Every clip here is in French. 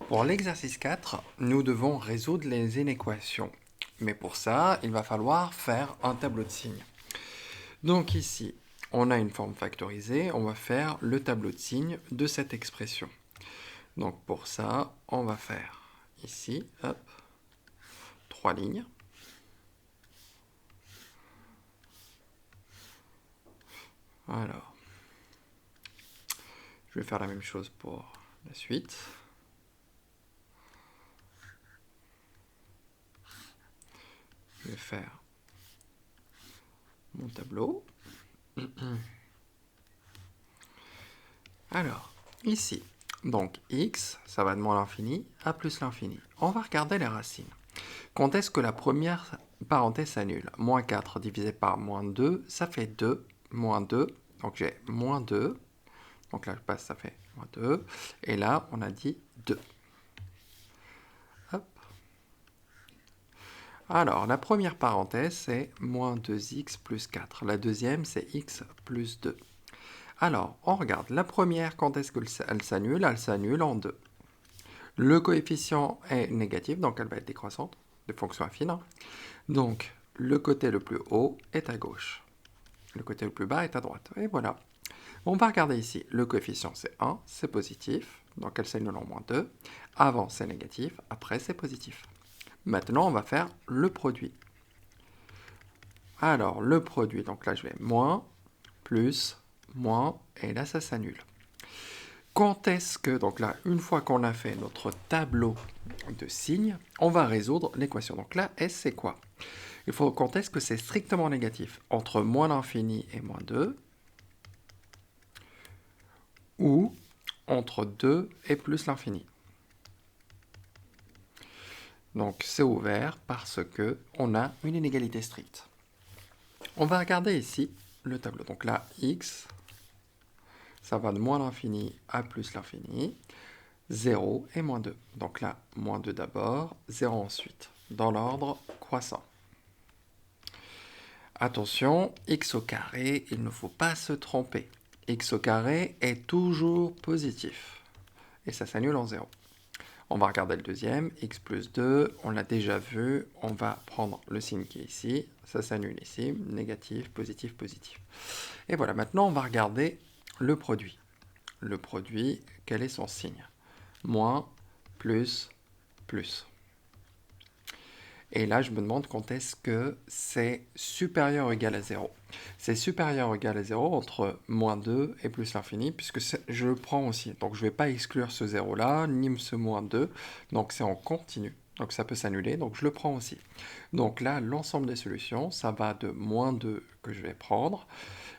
Pour l'exercice 4, nous devons résoudre les inéquations. Mais pour ça, il va falloir faire un tableau de signes. Donc ici, on a une forme factorisée, on va faire le tableau de signes de cette expression. Donc pour ça, on va faire ici, hop, 3 lignes. Alors, je vais faire la même chose pour la suite. Je vais faire mon tableau. Alors, ici, donc x, ça va de moins l'infini à plus l'infini. On va regarder les racines. Quand est-ce que la première parenthèse s'annule? Moins 4 divisé par moins 2, ça fait 2. Moins 2, donc j'ai moins 2. Donc là, je passe, ça fait moins 2. Et là, on a dit 2. Hop. Alors, la première parenthèse, c'est moins 2x plus 4. La deuxième, c'est x plus 2. Alors, on regarde. La première, quand est-ce qu'elle s'annule? Elle s'annule en 2. Le coefficient est négatif, donc elle va être décroissante, de fonction affine. Donc, le côté le plus haut est à gauche. Le côté le plus bas est à droite. Et voilà. On va regarder ici. Le coefficient, c'est 1, c'est positif. Donc, elle s'annule en moins 2. Avant, c'est négatif. Après, c'est positif. Maintenant, on va faire le produit. Alors, le produit, donc là, je vais moins, plus, moins, et là, ça s'annule. Quand est-ce que, donc là, une fois qu'on a fait notre tableau de signes, on va résoudre l'équation. Donc là, S, c'est quoi? Il faut quand est-ce que c'est strictement négatif? Entre moins l'infini et moins 2, ou entre 2 et plus l'infini. Donc c'est ouvert parce que on a une inégalité stricte. On va regarder ici le tableau. Donc là, x, ça va de moins l'infini à plus l'infini. 0 et moins 2. Donc là, moins 2 d'abord, 0 ensuite, dans l'ordre croissant. Attention, x au carré, il ne faut pas se tromper. X au carré est toujours positif. Et ça s'annule en 0. On va regarder le deuxième, x plus 2, on l'a déjà vu, on va prendre le signe qui est ici, ça s'annule ici, négatif, positif, positif. Et voilà, maintenant on va regarder le produit. Le produit, quel est son signe? Moins, plus, plus. Et là, je me demande quand est-ce que c'est supérieur ou égal à 0. C'est supérieur ou égal à 0 entre moins 2 et plus l'infini, puisque je le prends aussi. Donc, je ne vais pas exclure ce 0-là, ni ce moins 2. Donc, c'est en continu. Donc, ça peut s'annuler. Donc, je le prends aussi. Donc là, l'ensemble des solutions, ça va de moins 2 que je vais prendre.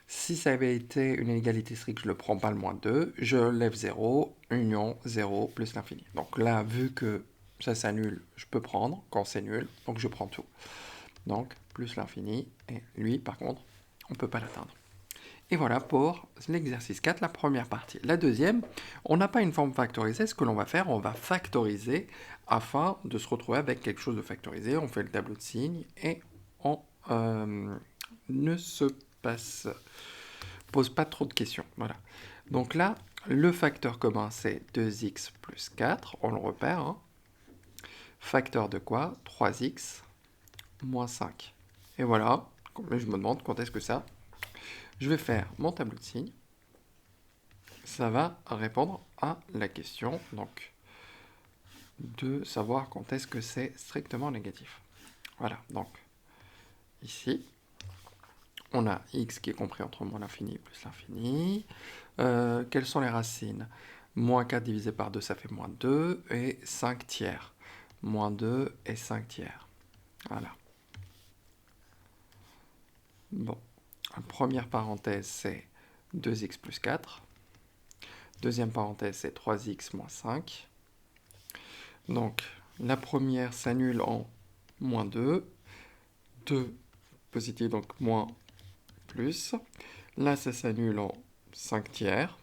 Si ça avait été une égalité stricte, je ne le prends pas le moins 2. Je lève 0, union 0 plus l'infini. Donc là, vu que ça s'annule, je peux prendre quand c'est nul, donc je prends tout. Donc, plus l'infini, et lui, par contre, on ne peut pas l'atteindre. Et voilà pour l'exercice 4, la première partie. La deuxième, on n'a pas une forme factorisée. Ce que l'on va faire, on va factoriser afin de se retrouver avec quelque chose de factorisé. On fait le tableau de signes et on ne se pose pas trop de questions. Voilà. Donc là, le facteur commun, c'est 2x plus 4. On le repère. Hein. Facteur de quoi? 3x moins 5. Et voilà, je me demande quand est-ce que ça. Je vais faire mon tableau de signes. Ça va répondre à la question, donc, de savoir quand est-ce que c'est strictement négatif. Voilà, donc, ici, on a x qui est compris entre moins l'infini et plus l'infini. Quelles sont les racines? Moins 4 divisé par 2, ça fait moins 2, et 5 tiers. Moins 2 et 5 tiers. Voilà. Bon, la première parenthèse, c'est 2x plus 4. Deuxième parenthèse, c'est 3x moins 5. Donc, la première s'annule en moins 2. 2 positif, donc moins plus. Là, ça s'annule en 5 tiers.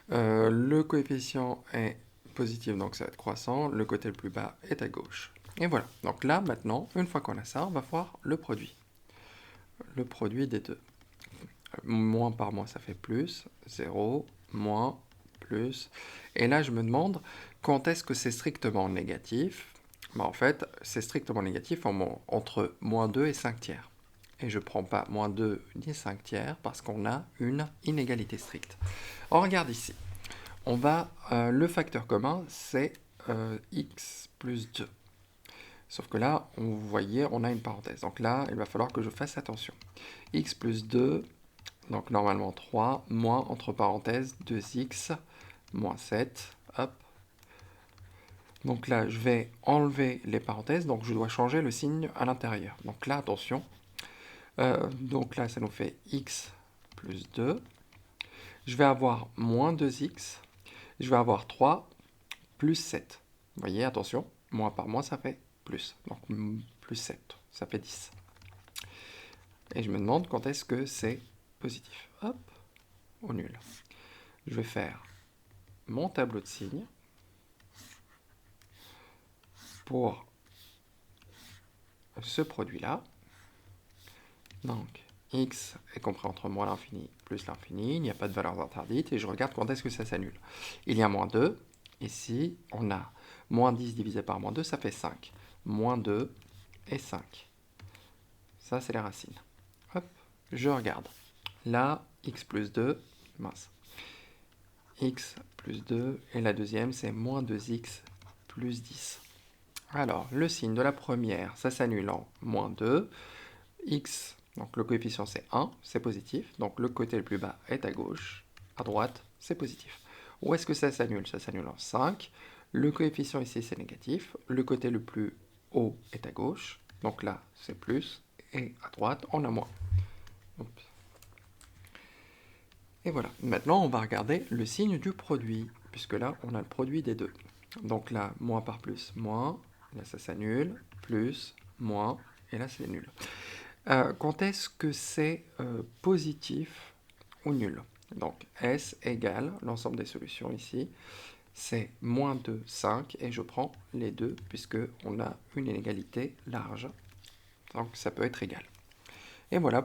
Le coefficient est positif, donc ça va être croissant. Le côté le plus bas est à gauche. Et voilà. Donc là, maintenant, une fois qu'on a ça, on va voir le produit. Le produit des deux. Moins par moins, ça fait plus. 0, moins, plus. Et là, je me demande quand est-ce que c'est strictement négatif. En fait, c'est strictement négatif entre moins 2 et 5 tiers. Et je ne prends pas moins 2 ni 5 tiers parce qu'on a une inégalité stricte. On regarde ici. Le facteur commun, c'est x plus 2. Sauf que là, vous voyez, on a une parenthèse. Donc là, il va falloir que je fasse attention. X plus 2, donc normalement 3, moins, entre parenthèses, 2x, moins 7. Hop. Donc là, je vais enlever les parenthèses, donc je dois changer le signe à l'intérieur. Donc là, attention. Donc là, ça nous fait x plus 2. Je vais avoir moins 2x. Je vais avoir 3 plus 7. Vous voyez, attention, moins par moins, ça fait plus. Donc plus 7, ça fait 10. Et je me demande quand est-ce que c'est positif. Hop, au nul. Je vais faire mon tableau de signes pour ce produit-là. Donc, x est compris entre moins l'infini plus l'infini. Il n'y a pas de valeurs interdites. Et je regarde quand est-ce que ça s'annule. Il y a moins 2. Ici, on a moins 10 divisé par moins 2, ça fait 5. Moins 2 et 5. Ça, c'est les racines. Hop, je regarde. Là, x plus 2, mince. X plus 2, et la deuxième, c'est moins 2x plus 10. Alors, le signe de la première, ça s'annule en moins 2. X, donc le coefficient c'est 1, c'est positif. Donc le côté le plus bas est à gauche. À droite, c'est positif. Où est-ce que ça s'annule? Ça s'annule en 5. Le coefficient ici, c'est négatif. Le côté le plus haut est à gauche. Donc là, c'est plus. Et à droite, on a moins. Oups. Et voilà. Maintenant, on va regarder le signe du produit, puisque là, on a le produit des deux. Donc là, moins par plus, moins. Là, ça s'annule. Plus, moins. Et là, c'est nul. Quand est-ce que c'est positif ou nul? Donc, S égale l'ensemble des solutions ici. C'est moins 2, 5. Et je prends les deux, puisqu'on a une inégalité large. Donc, ça peut être égal. Et voilà.